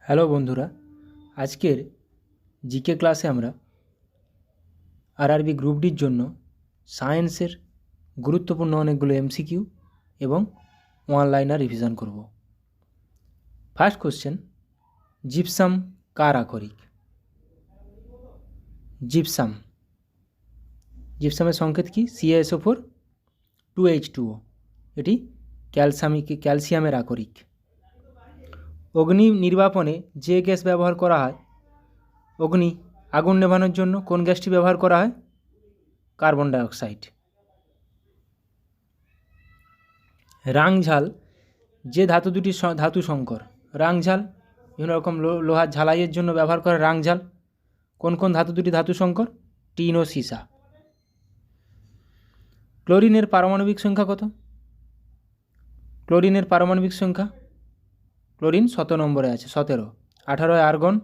Hello বন্ধুরা, আজকের GK ক্লাসে আমরা আরআরবি গ্রুপ ডির জন্য সায়েন্সের গুরুত্বপূর্ণ অনেকগুলো এমসিকিউ এবং ওয়ান লাইনার রিভিশন করব। ফার্স্ট কোশ্চেন, জিপসাম কার আকরিক? জিপসামের সংকেত কি? CaSO4 2H2O। এটি ক্যালসিয়ামের আকরিক। অগ্নি নির্বাপনে যে গ্যাস ব্যবহার করা হয়, আগুন নেভানোর জন্য কোন গ্যাসটি ব্যবহার করা হয়? Carbon dioxide. রাংঝাল যে ধাতু দুটি ধাতু সংকর। রাংঝাল বিভিন্ন রকম লোহার ঝালাইয়ের জন্য ব্যবহার করে রাংঝাল। কোন কোন ধাতু দুটি ধাতু সংকর? টিন ও সীসা। ক্লোরিনের পারমাণবিক সংখ্যা কত? ক্লোরিন 17 নম্বরে আছে, 17। 18 আর্গন।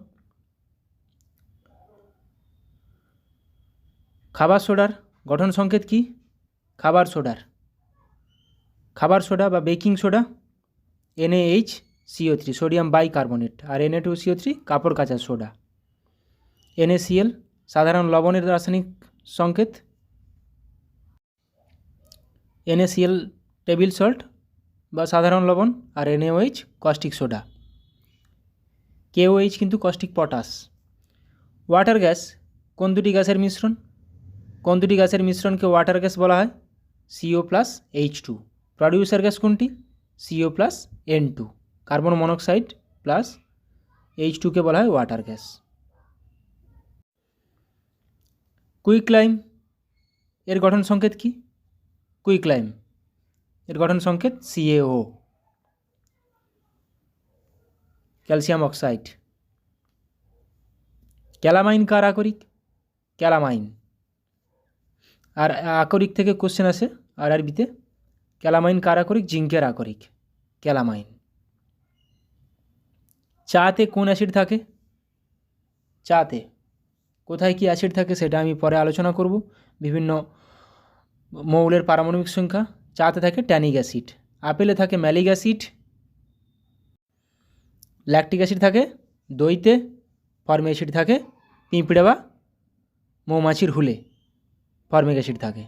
খাবার সোডার গঠন সংকেত কি? খাবার সোডা বা baking soda NaHCO3 sodium bicarbonate, আর Na2CO3 কাপড় কাচার সোডা। NaCl সাধারণ লবণের রাসায়নিক সংকেত। NaCl টেবিল সল্ট বা সাধারণ লবণ, আর NaOH কস্টিক সোডা। KOH কিন্তু কস্টিক পটাশ। ওয়াটার গ্যাস কোন দুটি গ্যাসের মিশ্রণকে ওয়াটার গ্যাস বলা হয়? CO+H2। প্রডিউসার গ্যাস কোনটি? CO+N2। কার্বন মনোক্সাইড প্লাস H2কে বলা হয় ওয়াটার গ্যাস। কুইকলাইম এর গঠন সংকেত কি? কুইকলাইম এর গঠন সংকেত CaO, ক্যালসিয়াম অক্সাইড। ক্যালামাইন কার আকরিক? ক্যালামাইন। আর আকরিক থেকে কোশ্চেন আসে আরআরবিতে। ক্যালামাইন কার আকরিক? জিঙ্কের আকরিক ক্যালামাইন। চাতে কোন অ্যাসিড থাকে? চাতে কোথায় কি অ্যাসিড থাকে সেটা আমি পরে আলোচনা করব। বিভিন্ন মৌলের পারমাণবিক সংখ্যা। চাতে থাকে ট্যানিক অ্যাসিড। আপেলে থাকে ম্যালিক অ্যাসিড। ল্যাকটিক অ্যাসিড থাকে দইতে। ফর্মিক অ্যাসিড থাকে পিঁপড়ে বা মৌমাছির হুলে। ফর্মিক অ্যাসিড থাকে।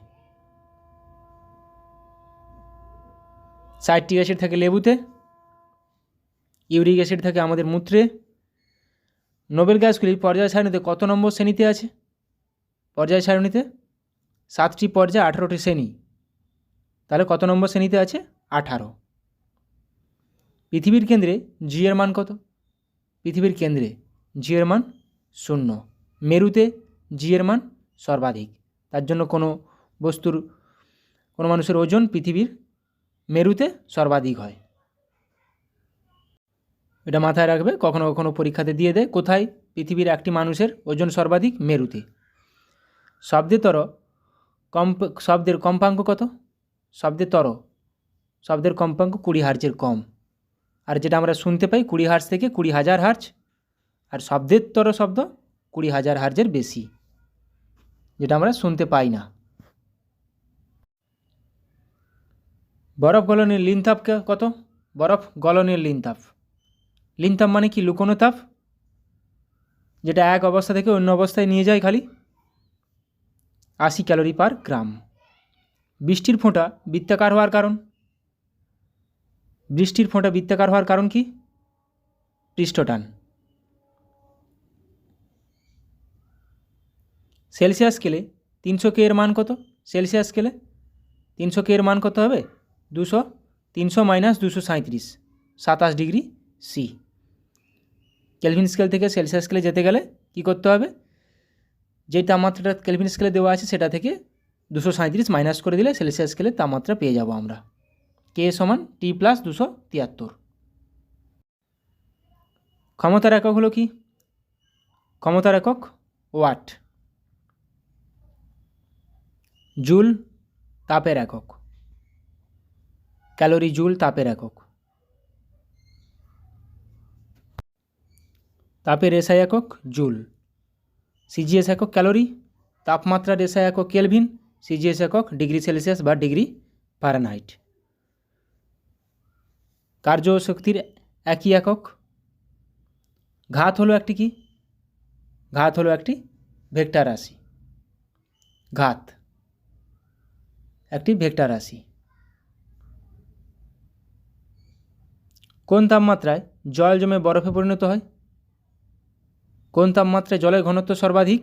সাইট্রিক অ্যাসিড থাকে লেবুতে। ইউরিক অ্যাসিড থাকে আমাদের মূত্রে। নোবেল গ্যাসগুলি পর্যায় সারণীতে কত নম্বর শ্রেণীতে আছে? পর্যায় সারণীতে 7টি পর্যায় 18টি শ্রেণী। তাহলে কত নম্বর শ্রেণীতে আছে? 18। পৃথিবীর কেন্দ্রে জি এর মান কত? পৃথিবীর কেন্দ্রে জি এর মান 0। মেরুতে জি এর মান সর্বাধিক। তার জন্য কোনো মানুষের ওজন পৃথিবীর মেরুতে সর্বাধিক হয়। এটা মাথায় রাখবে, কখনো কখনো পরীক্ষাতে দিয়ে দেয় কোথায় পৃথিবীর একটি মানুষের ওজন সর্বাধিক? মেরুতে। শব্দের কম্পাঙ্ক কত? শব্দের কম্পাঙ্ক 20 হার্জের কম। আর যেটা আমরা শুনতে পাই 20 হার্জ থেকে 20,000 হার্জ। আর শব্দের তর শব্দ 20,000 হার্জের বেশি, যেটা আমরা শুনতে পাই না। বরফ গলনের লিনতাপ কত? বরফ গলনের লিনতাপ মানে কি? লুকোনো তাপ, যেটা এক অবস্থা থেকে অন্য অবস্থায় নিয়ে যায় খালি। 80 ক্যালোরি পার গ্রাম। বৃষ্টির ফোঁটা বৃত্তাকার হওয়ার কারণ কি? পৃষ্ঠটান। সেলসিয়াস স্কেলে 300 কে এর মান কত? সেলসিয়াস স্কেলে 300 কে এর মান কত হবে? 300 - 237, 27 ডিগ্রি সি। কেলভিন স্কেল থেকে সেলসিয়াস স্কেলে যেতে গেলে কি করতে হবে? যে তাপমাত্রাটা কেলভিন স্কেলে দেওয়া আছে সেটা থেকে 237 মাইনাস করে দিলে সেলসিয়াস স্কেলের তাপমাত্রা পেয়ে যাব আমরা। K = T+273। ক্ষমতার একক হলো কি? ক্ষমতার একক ওয়াট। জুল তাপের একক। ক্যালোরি জুল তাপের একক। তাপের এসআই একক জুল। সিজিএস একক ক্যালোরি। তাপমাত্রার এসআই একক কেলভিন। সিজিএস একক ডিগ্রি সেলসিয়াস বা ডিগ্রি ফারেনহাইট। কার্য শক্তির একই একক ঘাত হলো একটি কি? ঘাত হলো একটি ভেক্টর রাশি। ঘাত একটি ভেক্টর রাশি। কোন তাপমাত্রায় জল জমে বরফে পরিণত হয়? কোন তাপমাত্রায় জলের ঘনত্ব সর্বাধিক?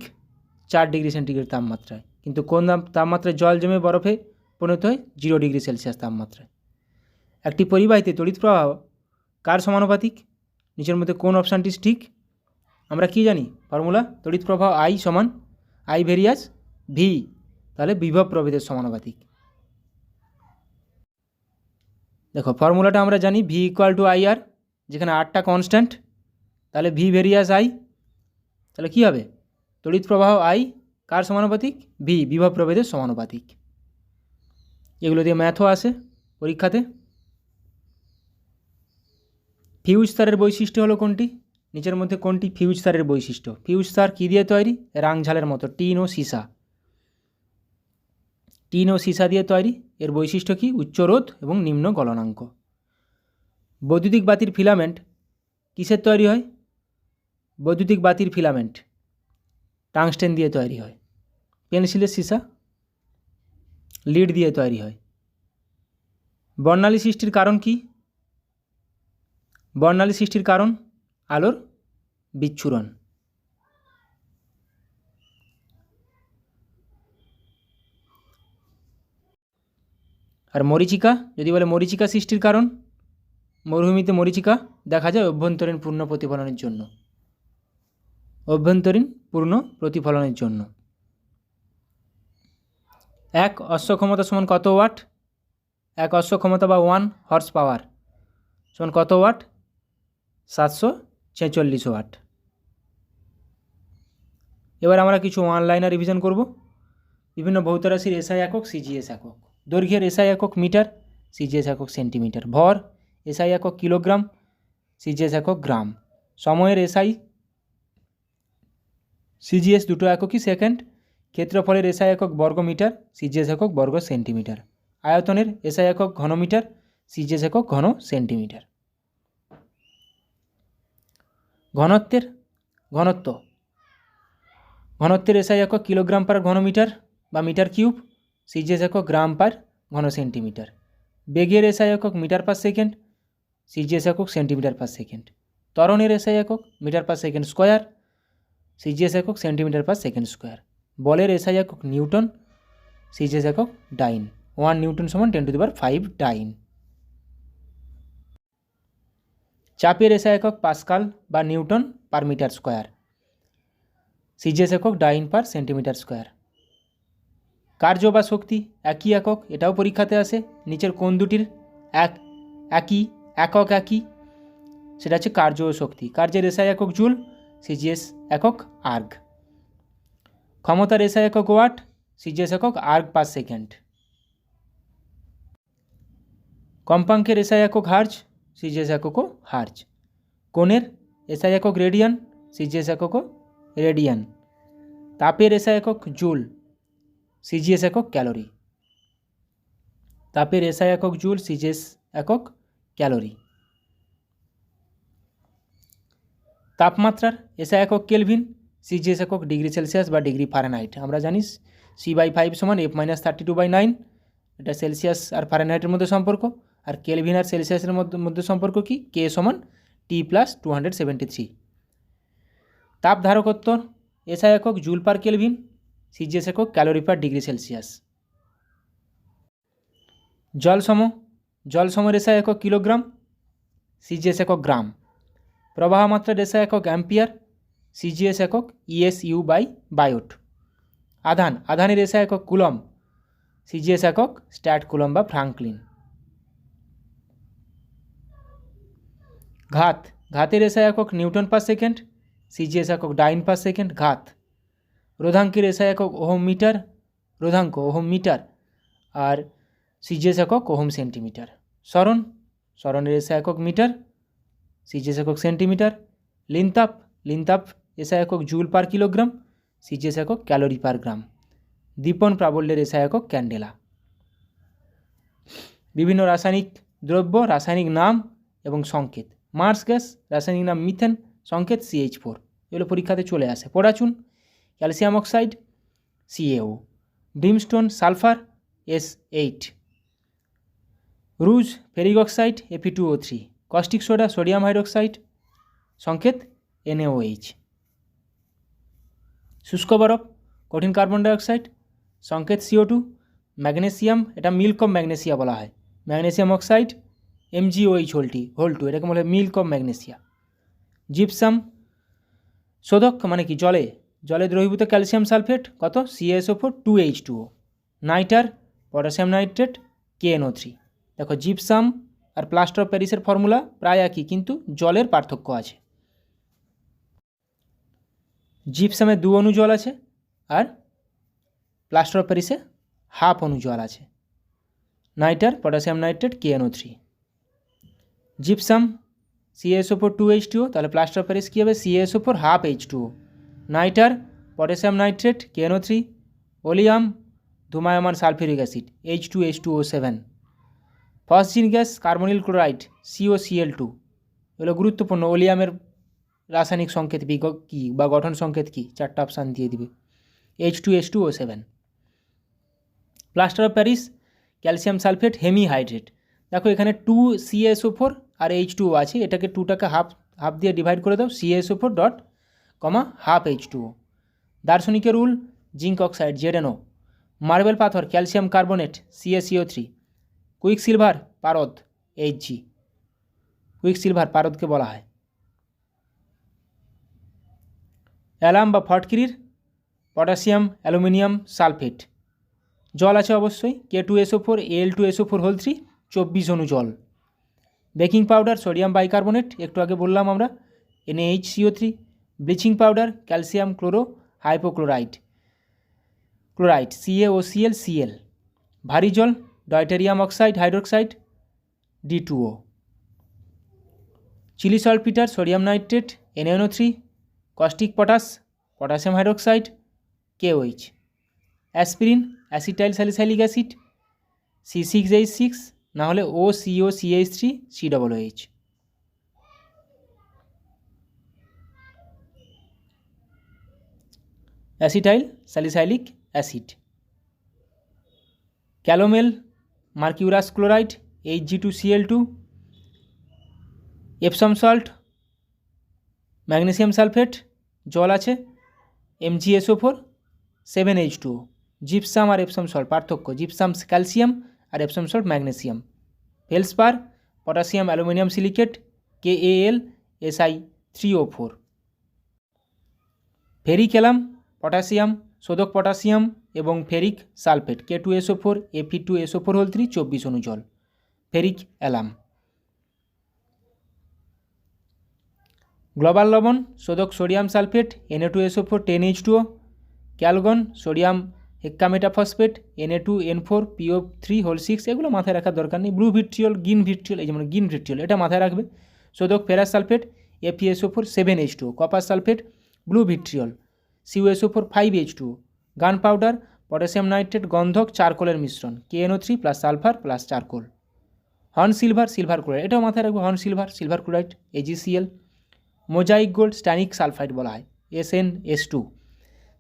4 ডিগ্রি সেন্টিগ্রেড তাপমাত্রায়। কিন্তু কোন তাপমাত্রায় জল জমে বরফে পরিণত হয়? 0 ডিগ্রি সেলসিয়াস তাপমাত্রায়। একটি পরিবাহীতে তড়িৎ প্রবাহ কার সমানুপাতিক? নিচের মধ্যে কোন অপশানটি ঠিক? আমরা কি জানি ফর্মুলা? তড়িৎ প্রবাহ আই সমান আই ভেরিয়াস ভি, তাহলে বিভব প্রভেদের সমানুপাতিক। দেখো ফর্মুলাটা আমরা জানি ভি ইকুয়াল টু আই আর, যেখানে আরটা কনস্ট্যান্ট, তাহলে ভি ভেরিয়াস আই, তাহলে কী হবে? তড়িৎ প্রবাহ আই কার সমানুপাতিক? ভি, বিভব প্রভেদের সমানুপাতিক। এগুলো দিয়ে ম্যাথও আসে পরীক্ষাতে। ফিউজ তারের বৈশিষ্ট্য হলো কোনটি? নিচের মধ্যে কোনটি ফিউজ তারের বৈশিষ্ট্য? ফিউজ তার কী দিয়ে তৈরি? রাংঝালের মতো, টিন ও সীসা। টিন ও সীসা দিয়ে তৈরি। এর বৈশিষ্ট্য কি? উচ্চ রোধ এবং নিম্ন গলনাঙ্ক। বৈদ্যুতিক বাতির ফিলামেন্ট কিসের তৈরি হয়? বৈদ্যুতিক বাতির ফিলামেন্ট টাংস্টেন দিয়ে তৈরি হয়। পেন্সিলের সীসা লিড দিয়ে তৈরি হয়। বর্ণালী সৃষ্টির কারণ কি? বর্ণালী সৃষ্টির কারণ আলোর বিচ্ছুরণ। আর মরীচিকা, যদি বলে মরীচিকা সৃষ্টির কারণ, মরুভূমিতে মরীচিকা দেখা যায় অভ্যন্তরীণ পূর্ণ প্রতিফলনের জন্য। অভ্যন্তরীণ পূর্ণ প্রতিফলনের জন্য। এক অশ্ব ক্ষমতা সমান কত ওয়াট? এক অশ্ব ক্ষমতা বা 1 হর্স পাওয়ার সমান কত ওয়াট? 746 ওয়াট। এবার আমরা কিছু ওয়ান-লাইনার রিভিশন করব। বিভিন্ন ভৌত রাশির এসআই একক, সিজিএস একক। দৈর্ঘ্যের এসআই একক মিটার, সিজিএস একক সেন্টিমিটার। ভর এসআই একক কিলোগ্রাম, সিজিএস একক গ্রাম। সময়ের এসআই সিজিএস দুটো এককই সেকেন্ড। ক্ষেত্রফলের এসআই একক বর্গ মিটার, সিজিএস একক বর্গ সেন্টিমিটার। আয়তনের এসআই একক ঘনমিটার, সিজিএস একক ঘন সেন্টিমিটার। ঘনত্বের এসআই একক কিলোগ্রাম পার ঘনমিটার বা মিটার কিউব, সিজিএস একক গ্রাম পার ঘন সেন্টিমিটার। বেগের এসআই একক মিটার পার সেকেন্ড, সিজিএস একক সেন্টিমিটার পার সেকেন্ড। ত্বরণের এসআই একক metre per second square, CGS একক সেন্টিমিটার পার সেকেন্ড স্কোয়ার। বলের এসআই একক নিউটন, সিজিএস একক ডাইন। 1 নিউটন সমান 10⁵ ডাইন। চাপের এসআই একক পাস্কাল বা newton per metre square, CGS একক ডাইন পার সেন্টিমিটার স্কোয়ার। কার্য বা শক্তি একই একক, এটাও পরীক্ষাতে আসে। নিচের কোন দুটির একই সেটা হচ্ছে কার্য ও শক্তি। কার্যের এসআই একক জুল, সিজিএস একক আর্গ। ক্ষমতার এসআই একক ওয়াট, সিজিএস একক আর্গ পার সেকেন্ড। কম্পাঙ্কের এসআই একক হার্জ, সিজিএস এককও হার্জ। কোণের এসআই একক রেডিয়ান, সিজিএস এককও রেডিয়ান। তাপের এসআই একক জুল, সিজিএস একক ক্যালোরি। তাপের এসআই একক জুল, সিজিএস একক ক্যালোরি। তাপমাত্রার এসআই একক কেলভিন, সিজিএস একক ডিগ্রি সেলসিয়াস বা ডিগ্রি ফারেনহাইট। আমরা জানি C/5 সমান F-32/9, এটা সেলসিয়াস আর ফারেনহাইটের মধ্যে সম্পর্ক। আর কেলভিন আর সেলসিয়াসের মধ্যে সম্পর্ক কি? K সমান T+273। তাপ ধারকত্ব এসআই একক জুল পার কেলভিন, সিজিএস একক ক্যালোরি পার ডিগ্রি সেলসিয়াস। জলসমের এসআই একক কিলোগ্রাম, সিজিএস একক গ্রাম। প্রবাহ মাত্রার এসআই একক অ্যাম্পিয়ার, সিজিএস একক ESU/বায়োট। আধানের এসআই একক কুলম, সিজিএস একক স্ট্যাট কুলম বা ফ্রাঙ্কলিন। ঘাতের এসআই একক নিউটন পার সেকেন্ড, সিজিএস একক ডাইন পার সেকেন্ড। রোধাঙ্কের এসআই একক ওহম মিটার, আর সিজিএস একক ওহম সেন্টিমিটার। সরণের এসআই একক মিটার, সিজিএস একক সেন্টিমিটার। লিনতাপ এসআই একক জুল পার কিলোগ্রাম, সিজিএস একক ক্যালোরি পার গ্রাম। দীপন প্রাবল্যের এসআই একক ক্যান্ডেলা। বিভিন্ন রাসায়নিক দ্রব্য, রাসায়নিক নাম এবং সংকেত। মার্স গ্যাস রাসায়নিক নাম মিথেন, সংকেত CH4, এগুলো পরীক্ষাতে চলে আসে। পটাচুন calcium oxide CaO, brimstone sulphur S8, rouge ferric oxide Fe2O3, caustic soda sodium hydroxide সংকেত NaOH, শুষ্ক বরফ কঠিন কার্বন ডাইঅক্সাইড সংকেত CO2, ম্যাগনেসিয়াম এটা মিল্ক অফ ম্যাগনেসিয়া বলা হয়, ম্যাগনেসিয়াম অক্সাইড MgOH হোল 2, এটাকে বলা হয় মিল্ক অফ ম্যাগনেসিয়া। জিপসাম শোধক মানে কি জলে দ্রবীভূত ক্যালসিয়াম সালফেট কত CaSO4 2H2O, nighter potassium nitrate KNO3। দেখো জিপসাম আর প্লাস্টার অফ প্যারিসের ফর্মুলা প্রায় একই, কিন্তু জলের পার্থক্য আছে। জিপসামে 2 অণু জল আছে আর প্লাস্টার অফ প্যারিসে হাফ অণু জল আছে, nighter potassium nitrate KNO3। Gypsum CaSO4 2H2O, তাহলে প্লাস্টার অফ প্যারিস কী হবে CaSO4 half H2O, nitre potassium nitrate KNO3, oleum ধুমায়মান sulphuric acid H2H2O7, phosgene gas carbonyl chloride COCl2, এগুলো গুরুত্বপূর্ণ। ওলিয়ামের রাসায়নিক সংকেত কী বা গঠন সংকেত কী, 4টা অপশান দিয়ে দিবে, H2H2O7। Plaster of Paris calcium sulphate hemihydrate, দেখো এখানে 2 CaSO4 আর H2O আছে, এটাকে 2টাকে হাফ দিয়ে ডিভাইড করে দাও, CaSO4 dot comma half H2O। দার্শনিকের রুল জিঙ্ক অক্সাইড ZNO, মার্বেল পাথর calcium carbonate CaCO3, quicksilver পারদ Hg, কুইক সিলভার পারদকে বলা হয়। অ্যালাম বা ফটকিরির পটাশিয়াম অ্যালুমিনিয়াম সালফেট, জল আছে অবশ্যই, K2SO4 Al2SO4 হোল 3 24 অণু জল। বেকিং পাউডার সোডিয়াম বাইকার্বনেট, একটু আগে বললাম আমরা NaHCO3, bleaching powder calcium hypochloride CaOCl, ভারী জল deuterium oxide hydroxide D2O, Chile saltpetre sodium nitrate NaNO3, caustic potassium hydroxide KOH, aspirin acetyl salicylic acid C6H6 না হলে OCOCH3 COOH, acetyl salicylic acid. Calomel mercurous chloride Hg2Cl2, Epsom salt magnesium sulphate জল আছে MgSO4 7H2O। Gypsum আর Epsom salt পার্থক্য, gypsum calcium আর Epsom salt magnesium. Feldspar potassium aluminium silicate KAlSi3O4। Ferric alum potassium শোধক potassium এবং ferric sulphate K2SO4 Fe2SO4 whole 3 24 অণু জল, ferric alum. Glauber লবণ শোধক sodium sulphate Na2SO4 10H2O, Calgon sodium hexametaphosphate Na2N4PO3 whole 6, এগুলো মাথায় রাখার দরকার নেই। ব্লু ভিট্রিয়ল গ্রিন ভিট্রিয়ল, এই যেমন গ্রিন ভিট্রিয়ল এটা মাথায় রাখবে। শোধক ferrous sulphate FeSO4 7H2O, copper sulphate blue vitriol CuSO4 5H2O, gunpowder potassium nitrate গন্ধক চারকোলের মিশ্রণ KNO3 plus sulphur plus charcoal. Horn silver chloride, এটাও মাথায় রাখবে, horn silver chloride AgCl। Mosaic gold stannic sulphide বলা হয় SnS2।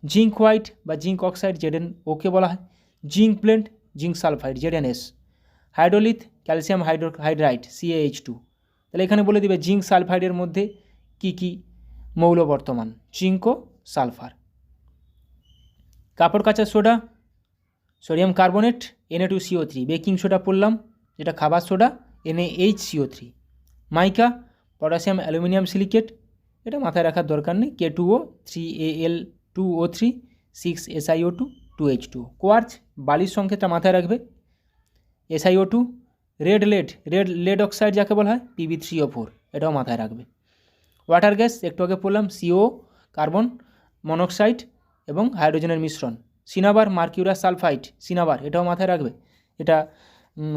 জিঙ্ক হোয়াইট বা zinc oxide ZnO কে বলা হয়, zinc blende zinc sulphide ZnS। Hydrolith calcium hydride CaH2। তাহলে এখানে বলে দিবে জিঙ্ক সালফাইডের মধ্যে কি কি মৌল বর্তমান, জিঙ্ক ও সালফার। কাপড় কাচার soda sodium carbonate Na2CO3, baking soda পড়লাম যেটা খাবার সোডা NaHCO3। মাইকা পটাশিয়াম অ্যালুমিনিয়াম সিলিকেট, এটা মাথায় রাখার দরকার নেই, K2O 3Al2O3 6SiO2 2H2O। Quartz বালির সংকেতটা মাথায় রাখবে SiO2। রেড লেড অক্সাইড যাকে বলা হয় Pb3O4, এটাও মাথায় রাখবে। ওয়াটার গ্যাস একটু আগে পড়লাম CO কার্বন মনোক্সাইড এবং হাইড্রোজেনের মিশ্রণ। সিনাবার মার্কিউরাস সালফাইড সিনাবার, এটাও মাথায় রাখবে, এটা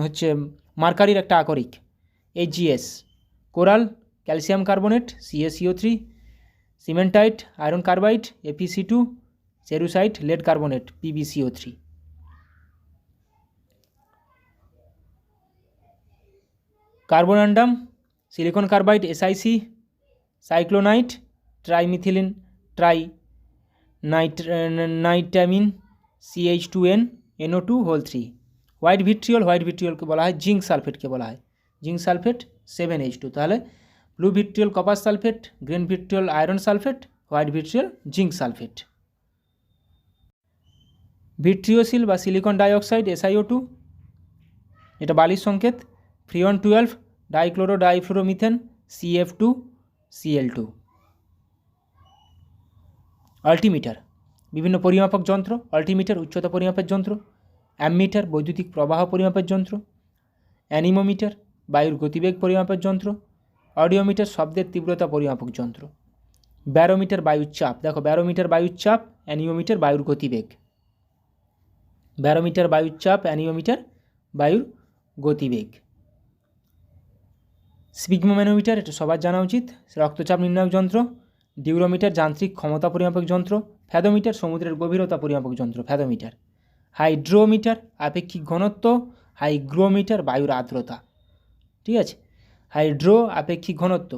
হচ্ছে মার্কারির একটা আকরিক HgS। Coral calcium carbonate CaCO3, cementite iron carbide FeC2, cerussite lead carbonate PbCO3। Carborundum silicon carbide SiC, cyclonite, trimethylene tri nitramine CH2N NO2 whole 3। White ভিট্রিয়লকে বলা হয় জিঙ্ক সালফেটকে বলা হয় জিঙ্ক সালফেট 7H2। তাহলে blue vitriol copper sulphate, green vitriol iron sulphate, white vitriol zinc sulphate. Vitreosil বা silicon dioxide SiO2, এটা বালির সংকেত। ফ্রিয়ন 12, ডাইক্লোরো ডাইফ্লোরোমিথেন CF2Cl2। অল্টিমিটার, বিভিন্ন পরিমাপক যন্ত্র। অল্টিমিটার উচ্চতা পরিমাপের যন্ত্র। অ্যামমিটার বৈদ্যুতিক প্রবাহ পরিমাপের যন্ত্র। অ্যানিমোমিটার বায়ুর গতিবেগ পরিমাপের যন্ত্র। অডিওমিটার শব্দের তীব্রতা পরিমাপক যন্ত্র। ব্যারোমিটার বায়ুর চাপ, দেখো ব্যারোমিটার বায়ুর চাপ, অ্যানিওমিটার বায়ুর গতিবেগ। ব্যারোমিটার বায়ুর চাপ, অ্যানিওমিটার বায়ুর গতিবেগ। স্পিগমোম্যানোমিটার, এটা সবার জানা উচিত, রক্তচাপ নির্ণায়ক যন্ত্র। ডিউরোমিটার যান্ত্রিক ক্ষমতা পরিমাপক যন্ত্র। ফ্যাদোমিটার সমুদ্রের গভীরতা পরিমাপক যন্ত্র, ফ্যাদোমিটার। হাইড্রোমিটার আপেক্ষিক ঘনত্ব। হাইগ্রোমিটার বায়ুর আর্দ্রতা। ঠিক আছে, হাইড্রো আপেক্ষিক ঘনত্ব,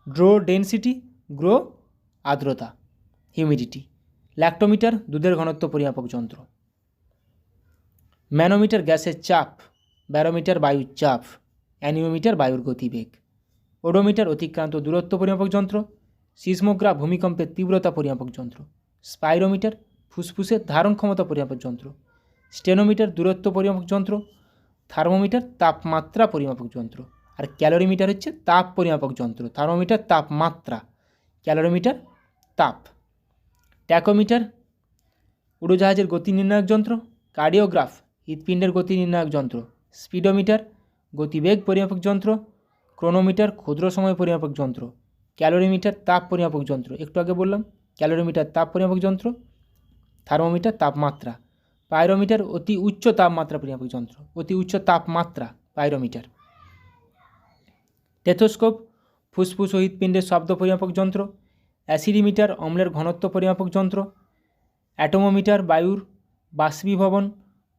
ড্রো ডেনসিটি, গ্রো আর্দ্রতা হিউমিডিটি। ল্যাক্টোমিটার দুধের ঘনত্ব পরিমাপক যন্ত্র। ম্যানোমিটার গ্যাসের চাপ। ব্যারোমিটার বায়ুর চাপ। অ্যানিওমিটার বায়ুর গতিবেগ। ওডোমিটার অতিক্রান্ত দূরত্ব পরিমাপক যন্ত্র। সিসমোগ্রাফ ভূমিকম্পের তীব্রতা পরিমাপক যন্ত্র। স্পাইরোমিটার ফুসফুসের ধারণ ক্ষমতা পরিমাপক যন্ত্র। স্টেনোমিটার দূরত্ব পরিমাপক যন্ত্র। থার্মোমিটার তাপমাত্রা পরিমাপক যন্ত্র। আর ক্যালোরিমিটার হচ্ছে তাপ পরিমাপক যন্ত্র। থার্মোমিটার তাপমাত্রা, ক্যালোরিমিটার তাপ। ট্যাকোমিটার উড়োজাহাজের গতি নির্ণায়ক যন্ত্র। কার্ডিওগ্রাফ হৃৎপিণ্ডের গতি নির্ণায়ক যন্ত্র। স্পিডোমিটার গতিবেগ পরিমাপক যন্ত্র। ক্রোনোমিটার ক্ষুদ্র সময় পরিমাপক যন্ত্র। ক্যালোরিমিটার তাপ পরিমাপক যন্ত্র, একটু আগে বললাম ক্যালোরিমিটার তাপ পরিমাপক যন্ত্র। থার্মোমিটার তাপমাত্রা। পাইরোমিটার অতি উচ্চ তাপমাত্রা পরিমাপক যন্ত্র, অতি উচ্চ তাপমাত্রা পাইরোমিটার। টেথোস্কোপ ফুসফুস ও হৃৎপিণ্ডের শব্দ পরিমাপক যন্ত্র। অ্যাসিডিমিটার অম্লের ঘনত্ব পরিমাপক যন্ত্র। অ্যাটোমোমিটার বায়ুর বাষ্পীভবন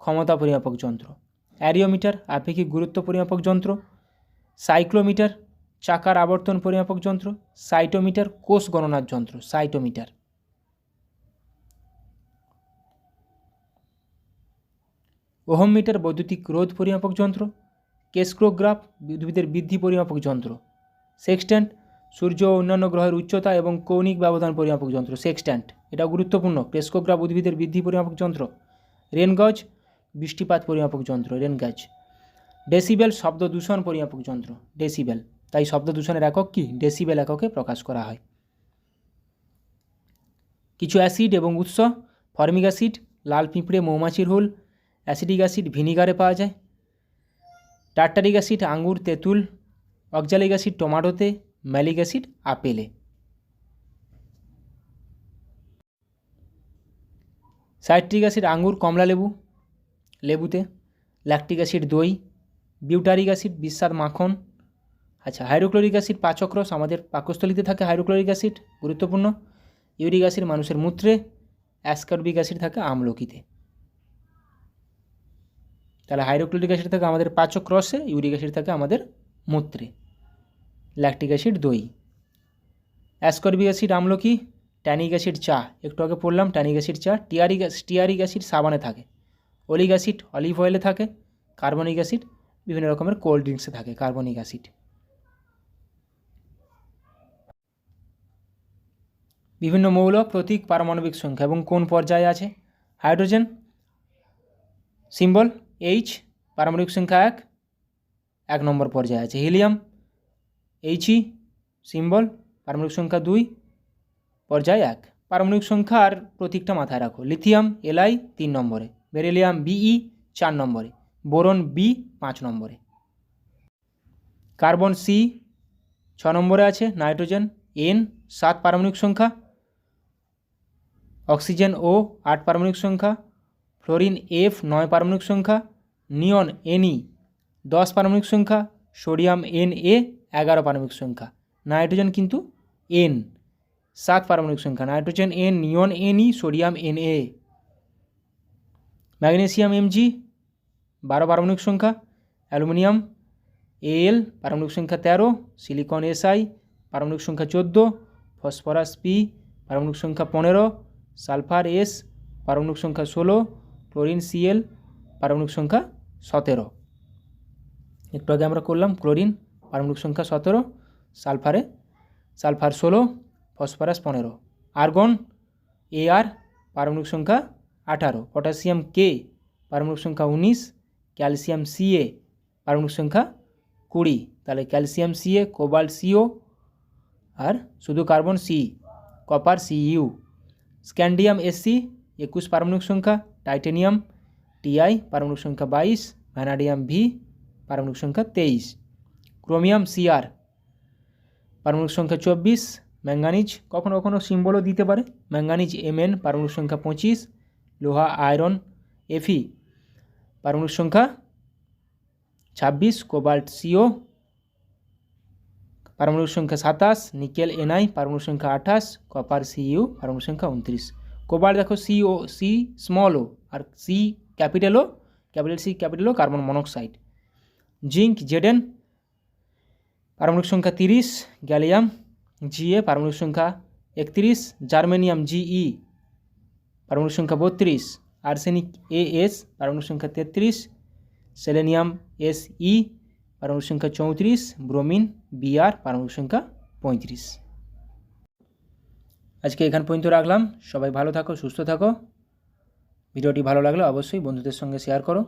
ক্ষমতা পরিমাপক যন্ত্র। অ্যারিওমিটার আপেক্ষিক গুরুত্ব পরিমাপক যন্ত্র। সাইক্লোমিটার চাকার আবর্তন পরিমাপক যন্ত্র। সাইটোমিটার কোষ গণনার যন্ত্র, সাইটোমিটার। ওহমমিটার বৈদ্যুতিক রোধ পরিমাপক যন্ত্র। কেস্ক্রোগ্রাফ উদ্ভিদের বৃদ্ধি পরিমাপক যন্ত্র। সেক্সট্যান্ট সূর্য ও অন্যান্য গ্রহের উচ্চতা এবং কৌণিক ব্যবধান পরিমাপক যন্ত্র, সেক্সট্যান্ট, এটা গুরুত্বপূর্ণ। ক্রেস্কোগ্রাফ উদ্ভিদের বৃদ্ধি পরিমাপক যন্ত্র। রেনগজ বৃষ্টিপাত পরিমাপক যন্ত্র, রেনগজ। ডেসিবেল শব্দ দূষণ পরিমাপক যন্ত্র, ডেসিবেল, তাই শব্দ দূষণের একক কি, ডেসিবেল এককে প্রকাশ করা হয়। কিছু অ্যাসিড এবং উৎস। ফর্মিক অ্যাসিড লাল পিঁপড়ে মৌমাছির হুল। অ্যাসিডিক অ্যাসিড ভিনিগারে পাওয়া যায়। টার্টারিক অ্যাসিড আঙুর তেঁতুল। অক্সালিক অ্যাসিড টমেটোতে। ম্যালিক অ্যাসিড আপেলে। সাইট্রিক অ্যাসিড আঙুর কমলা লেবুতে। ল্যাকটিক অ্যাসিড দই। বিউটারিক অ্যাসিড বিস্বাদ মাখন। আচ্ছা, হাইড্রোক্লোরিক অ্যাসিড পাচক রস, আমাদের পাকস্থলীতে থাকে হাইড্রোক্লোরিক অ্যাসিড, গুরুত্বপূর্ণ। ইউরিক অ্যাসিড মানুষের মূত্রে। অ্যাসকর্বিক অ্যাসিড থাকে আমলকিতে। তাহলে হাইড্রোক্লোরিক অ্যাসিড থাকে আমাদের পাচক রসে, ইউরিক অ্যাসিড থাকে আমাদের মূত্রে। ল্যাকটিক অ্যাসিড দই। অ্যাসকর্বিক অ্যাসিড আমলকি। ট্যানিক অ্যাসিড চা, একটু আগে পড়লাম ট্যানিক অ্যাসিড চা। স্টিয়ারিক অ্যাসিড সাবানে থাকে। অলিক অ্যাসিড অলিভ অয়েলে থাকে। কার্বনিক অ্যাসিড বিভিন্ন রকমের কোল্ড ড্রিঙ্কসে থাকে, কার্বনিক অ্যাসিড। বিভিন্ন মৌল প্রতীক পারমাণবিক সংখ্যা এবং কোন পর্যায়ে আছে। হাইড্রোজেন সিম্বল H, পারমাণবিক সংখ্যা 1 নম্বর পর্যায়ে আছে। হিলিয়াম He সিম্বল, পারমাণবিক সংখ্যা 2, পর্যায় 1। পারমাণবিক সংখ্যার প্রতীকটা মাথায় রাখো। লিথিয়াম Li 3 নম্বরে। বেরিলিয়াম Be 4 নম্বরে। বোরন B 5 নম্বরে। কার্বন C 6 নম্বরে আছে। নাইট্রোজেন N 7 পারমাণবিক সংখ্যা। অক্সিজেন O 8 পারমাণবিক সংখ্যা। ফ্লোরিন F 9 পারমাণবিক সংখ্যা। নিয়ন Ne 10 পারমাণবিক সংখ্যা। সোডিয়াম Na 11 পারমাণবিক সংখ্যা। নাইট্রোজেন কিন্তু N 7 পারমাণবিক সংখ্যা। নাইট্রোজেন N, নিয়ন Ne, sodium Na। Magnesium Mg 12 পারমাণবিক সংখ্যা। অ্যালুমিনিয়াম Al পারমাণবিক সংখ্যা 13। সিলিকন Si পারমাণবিক সংখ্যা 14, ফসফরাস P পারমাণবিক সংখ্যা 15, সালফার S পারমাণবিক সংখ্যা 16, ক্লোরিন Cl পারমাণবিক সংখ্যা 17। একটু আগে আমরা করলাম ক্লোরিন পারমাণবিক সংখ্যা 17, সালফার 16, ফসফরাস 15। আর্গন Ar পারমাণবিক সংখ্যা 18, পটাশিয়াম K পারমাণবিক সংখ্যা 19, ক্যালসিয়াম Ca পারমাণবিক সংখ্যা 20। তাহলে ক্যালসিয়াম Ca, কোবাল্ট Co আর শুধু carbon C, copper Cu। Scandium Sc 21 পারমাণবিক সংখ্যা, টাইটেনিয়াম Ti পারমাণবিক সংখ্যা 22, ভ্যানাডিয়াম V পারমাণবিক সংখ্যা 23। ক্রোমিয়াম Cr পারমাণবিক সংখ্যা 24, ম্যাঙ্গানিজ কখনো কখনো সিম্বলও দিতে পারে, ম্যাঙ্গানিজ Mn পারমাণবিক সংখ্যা 25, লোহা আয়রন Fe পারমাণবিক সংখ্যা 26, কোবাল্ট Co পারমাণবিক সংখ্যা 27, নিকেল Ni পারমাণবিক সংখ্যা 28, কপার Cu পারমাণবিক সংখ্যা 29। কোবাল্ট দেখো CO C স্মল ও আর C ক্যাপিটাল ও, ক্যাপিটাল C ক্যাপিটাল ও কার্বন মনোক্সাইড। জিঙ্ক Zn পারমাণবিক সংখ্যা 30, গ্যালিয়াম Ga পারমাণবিক সংখ্যা 31, জার্মেনিয়াম Ge পারমাণবিক সংখ্যা 32, আর্সেনিক As পারমাণবিক সংখ্যা 33, সেলেনিয়াম Se পারমাণবিক সংখ্যা 34, ব্রোমিন Br পারমাণবিক সংখ্যা 35। আজকে এখান পর্যন্ত রাখলাম। সবাই ভালো থাকো, সুস্থ থাকো। ভিডিওটি ভালো লাগলে অবশ্যই বন্ধুদের সঙ্গে শেয়ার করো,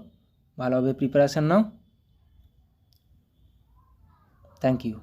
ভালোভাবে প্রিপারেশান নাও। Thank you.